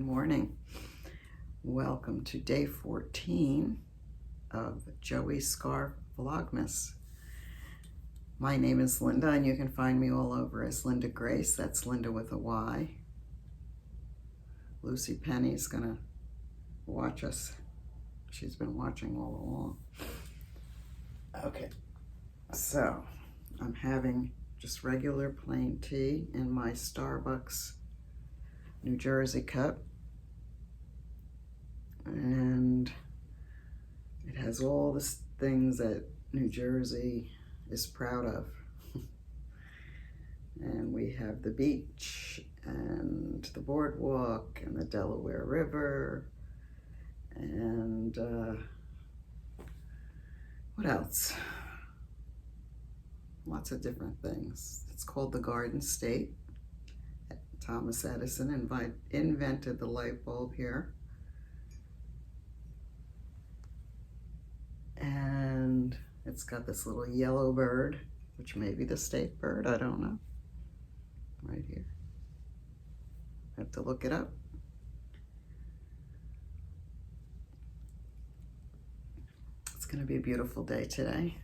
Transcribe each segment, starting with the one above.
Good morning. Welcome to day 14 of Joey's Scarf Vlogmas. My name is Linda, and you can find me all over as Linda Grace. That's Linda with a Y. Lucy Penny's gonna watch us. She's been watching all along. Okay, so I'm having just regular plain tea in my Starbucks New Jersey cup, and it has all the things that New Jersey is proud of. And we have the beach and the boardwalk and the Delaware River and what else? Lots of different things. It's called the Garden State. Thomas Edison invented the light bulb here. And it's got this little yellow bird, which may be the state bird, I don't know. Right here. I have to look it up. It's going to be a beautiful day today.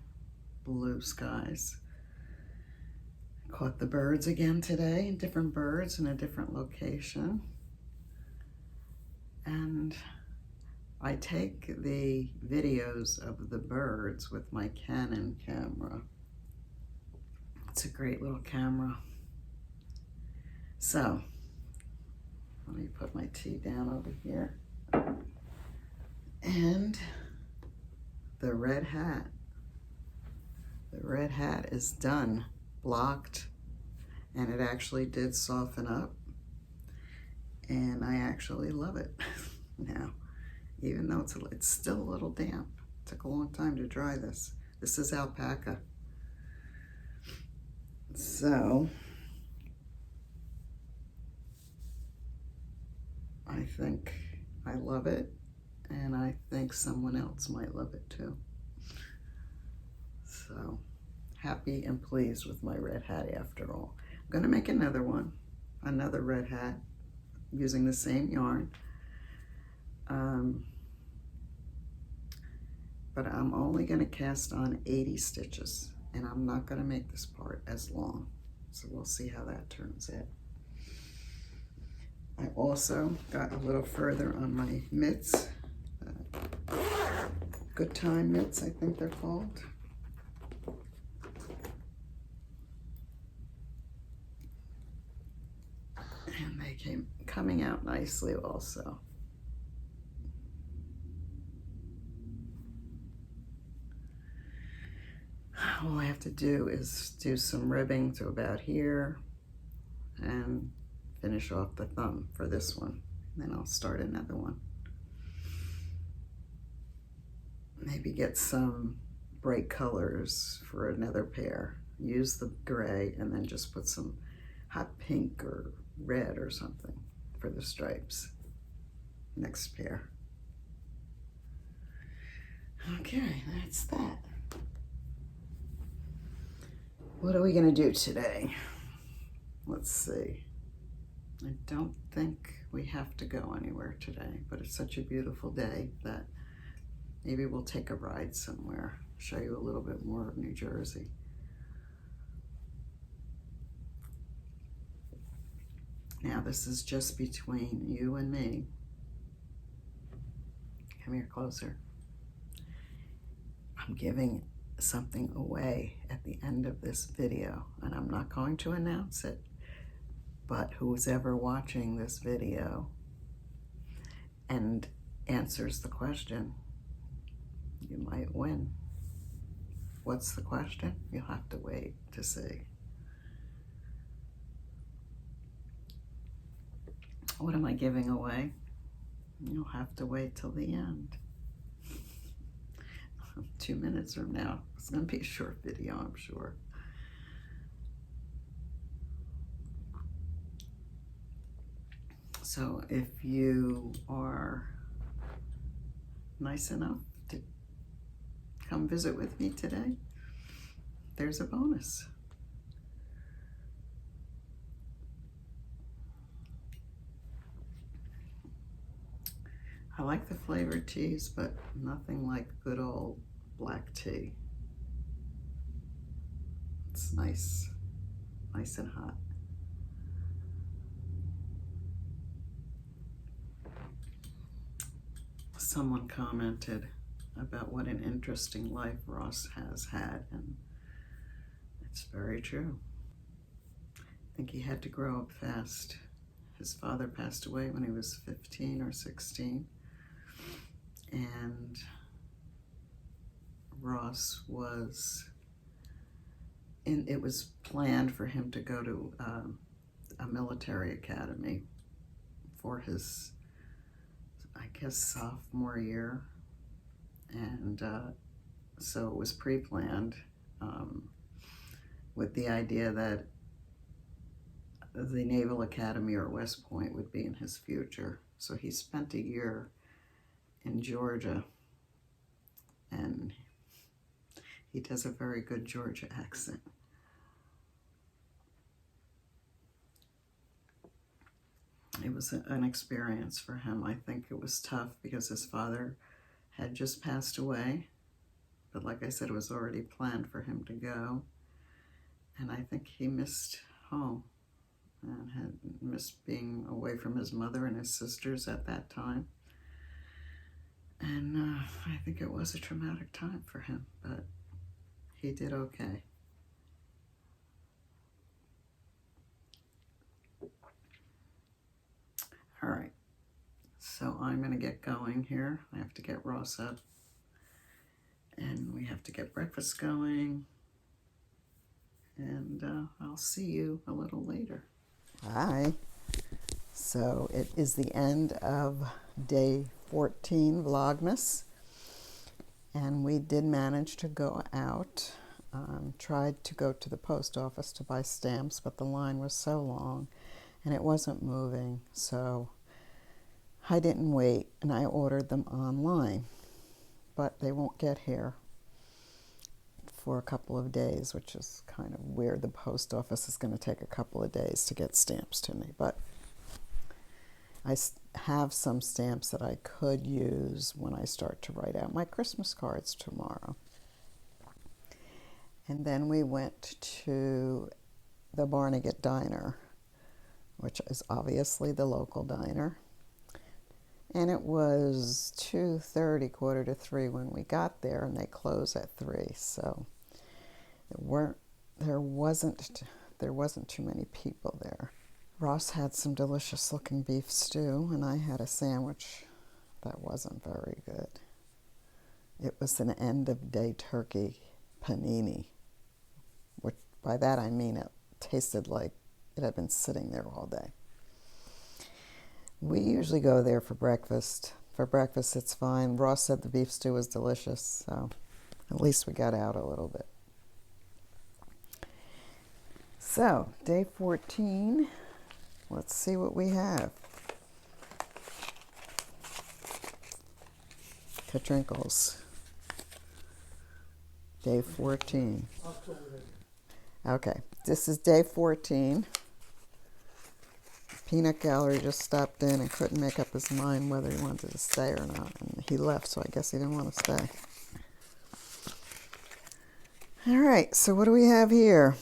Blue skies. Caught the birds again today, different birds in a different location. And I take the videos of the birds with my Canon camera. It's a great little camera. So, let me put my tea down over here. And the red hat. The red hat is done. Blocked, and it actually did soften up, and I actually love it now, even though it's still a little damp. It took a long time to dry this. This is alpaca. So I think I love it, and I think someone else might love it too. So happy and pleased with my red hat after all. I'm going to make another one, another red hat, using the same yarn. But I'm only going to cast on 80 stitches, and I'm not going to make this part as long. So we'll see how that turns out. I also got a little further on my mitts. Good Time mitts, I think they're called. And they came coming out nicely also. All I have to do is do some ribbing to about here and finish off the thumb for this one. Then I'll start another one. Maybe get some bright colors for another pair. Use the gray and then just put some hot pink or red or something for the stripes. Next pair. Okay, that's that. What are we gonna do today? Let's see. I don't think we have to go anywhere today, but it's such a beautiful day that maybe we'll take a ride somewhere, show you a little bit more of New Jersey. Now this is just between you and me. Come here closer. I'm giving something away at the end of this video, and I'm not going to announce it, but who's ever watching this video and answers the question, you might win. What's the question? You'll have to wait to see. What am I giving away? You'll have to wait till the end. 2 minutes from now. It's going to be a short video, I'm sure. So if you are nice enough to come visit with me today, there's a bonus. I like the flavored teas, but nothing like good old black tea. It's nice, nice and hot. Someone commented about what an interesting life Ross has had, and it's very true. I think he had to grow up fast. His father passed away when he was 15 or 16, and Ross was it was planned for him to go to a military academy for his, I guess, sophomore year, and so it was pre-planned with the idea that the Naval Academy or West Point would be in his future. So he spent a year in Georgia, and he does a very good Georgia accent. It was an experience for him. I think it was tough because his father had just passed away, but like I said, it was already planned for him to go, and I think he missed home and had missed being away from his mother and his sisters at that time. And I think it was a traumatic time for him, but he did okay. All right, so I'm gonna get going here. I have to get Ross up, and we have to get breakfast going, and I'll see you a little later. Hi. So it is the end of day 14 Vlogmas, and we did manage to go out. Tried to go to the post office to buy stamps, but the line was so long and it wasn't moving, so I didn't wait and I ordered them online, but they won't get here for a couple of days, which is kind of weird. The post office is going to take a couple of days to get stamps to me, but I have some stamps that I could use when I start to write out my Christmas cards tomorrow. And then we went to the Barnegat Diner, which is obviously the local diner. And it was 2:30, 2:45 when we got there, and they close at 3. So there wasn't too many people there. Ross had some delicious looking beef stew, and I had a sandwich that wasn't very good. It was an end of day turkey panini, which by that I mean it tasted like it had been sitting there all day. We usually go there for breakfast. For breakfast, it's fine. Ross said the beef stew was delicious, so at least we got out a little bit. So, day 14, let's see what we have. Katrinkles. Day 14. Okay, this is day 14. Peanut Gallery just stopped in and couldn't make up his mind whether he wanted to stay or not. And he left, so I guess he didn't want to stay. All right, so what do we have here?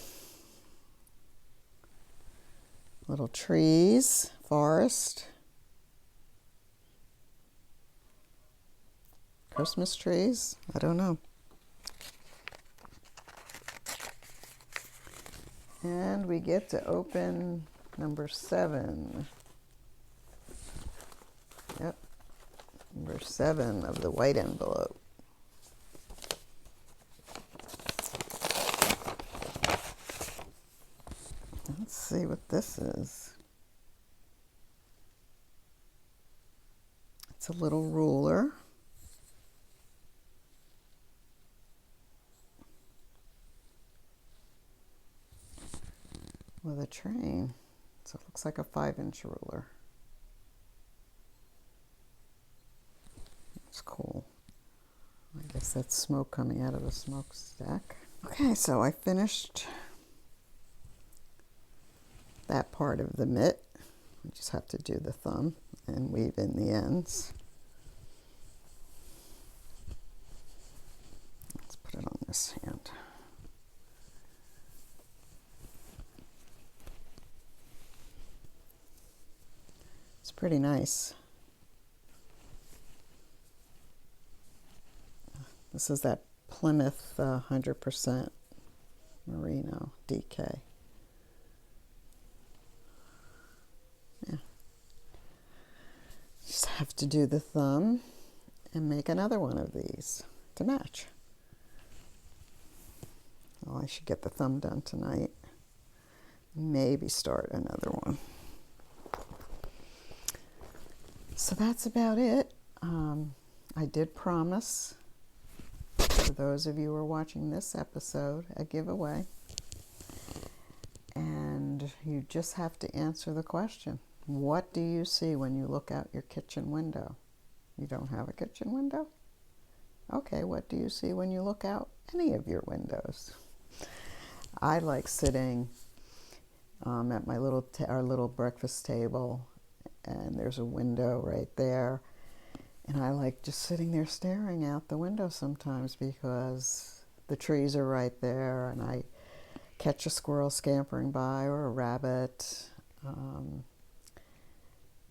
Little trees, forest, Christmas trees, I don't know. And we get to open number 7. Yep, number 7 of the white envelope. Let's see what this is. It's a little ruler. With a train. So it looks like a 5-inch ruler. It's cool. I guess that's smoke coming out of the smokestack. Okay, so I finished that part of the mitt. We just have to do the thumb and weave in the ends. pretty nice. This is that Plymouth 100% merino DK. Yeah. Just have to do the thumb and make another one of these to match. Well, I should get the thumb done tonight. Maybe start another one. So that's about it. I did promise, for those of you who are watching this episode, a giveaway. And you just have to answer the question. What do you see when you look out your kitchen window? You don't have a kitchen window? Okay, what do you see when you look out any of your windows? I like sitting at my our little breakfast table, and there's a window right there. And I like just sitting there staring out the window sometimes because the trees are right there, and I catch a squirrel scampering by or a rabbit,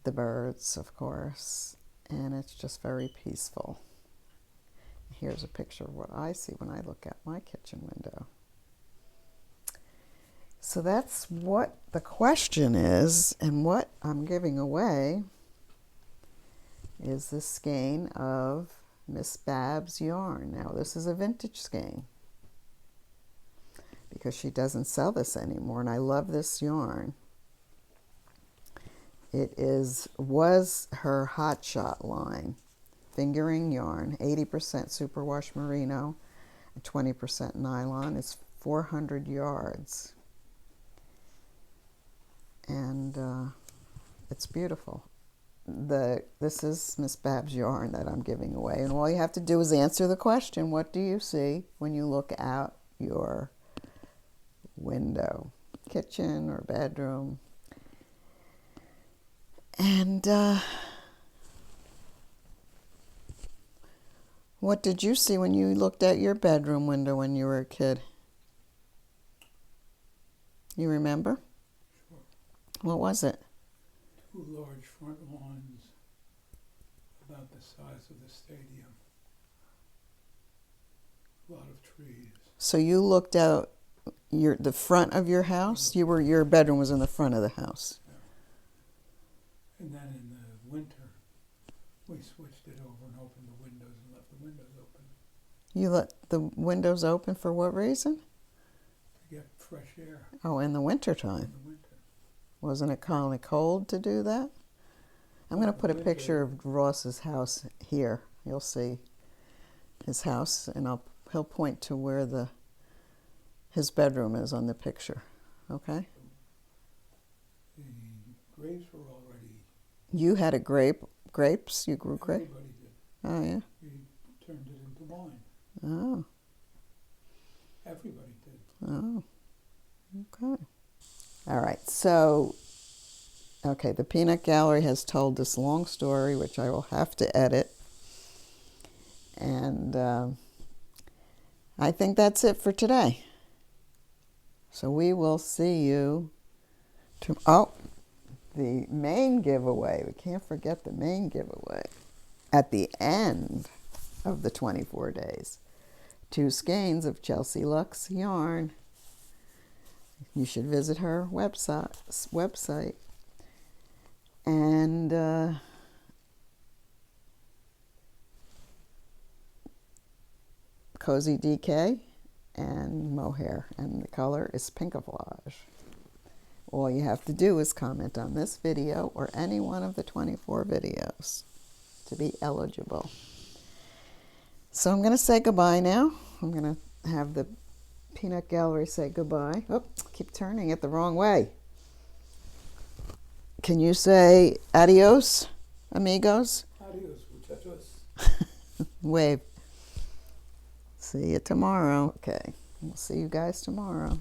the birds, of course, and it's just very peaceful. Here's a picture of what I see when I look out my kitchen window. So that's what the question is, and what I'm giving away is this skein of Miss Bab's yarn. Now, this is a vintage skein because she doesn't sell this anymore, and I love this yarn. It was her Hot Shot line, fingering yarn, 80% superwash merino and 20% nylon. It's 400 yards, and it's beautiful. This is Miss Bab's yarn that I'm giving away, and all you have to do is answer the question, what do you see when you look out your window, kitchen or bedroom? And what did you see when you looked out your bedroom window when you were a kid? You remember? Sure. What was it? 2 large front lawns about the size of the stadium. A lot of trees. So you looked out the front of your house? Your bedroom was in the front of the house. Yeah. And then in the winter, we switched it over and opened the windows and left the windows open. You let the windows open for what reason? To get fresh air. Oh, in the wintertime. In the winter. Wasn't it kind of cold to do that? I'm going to put a picture of Ross's house here. You'll see his house, and he'll point to where his bedroom is on the picture. Okay? The grapes were already... You had grapes? You grew grapes? Everybody did. Oh, yeah? We turned it into wine. Oh. Everybody did. Oh. Okay. All right, so, okay, the Peanut Gallery has told this long story, which I will have to edit. And I think that's it for today. So we will see you the main giveaway. We can't forget the main giveaway at the end of the 24 days. 2 skeins of Chelsea Luxe yarn. You should visit her website. And Cozy DK and mohair, and the color is Pinkavolage. All you have to do is comment on this video or any one of the 24 videos to be eligible. So I'm going to say goodbye now. I'm going to have the Peanut Gallery say goodbye. Oh, keep turning it the wrong way. Can you say adios, amigos? Adios, muchachos. Wave. See you tomorrow. Okay, we'll see you guys tomorrow.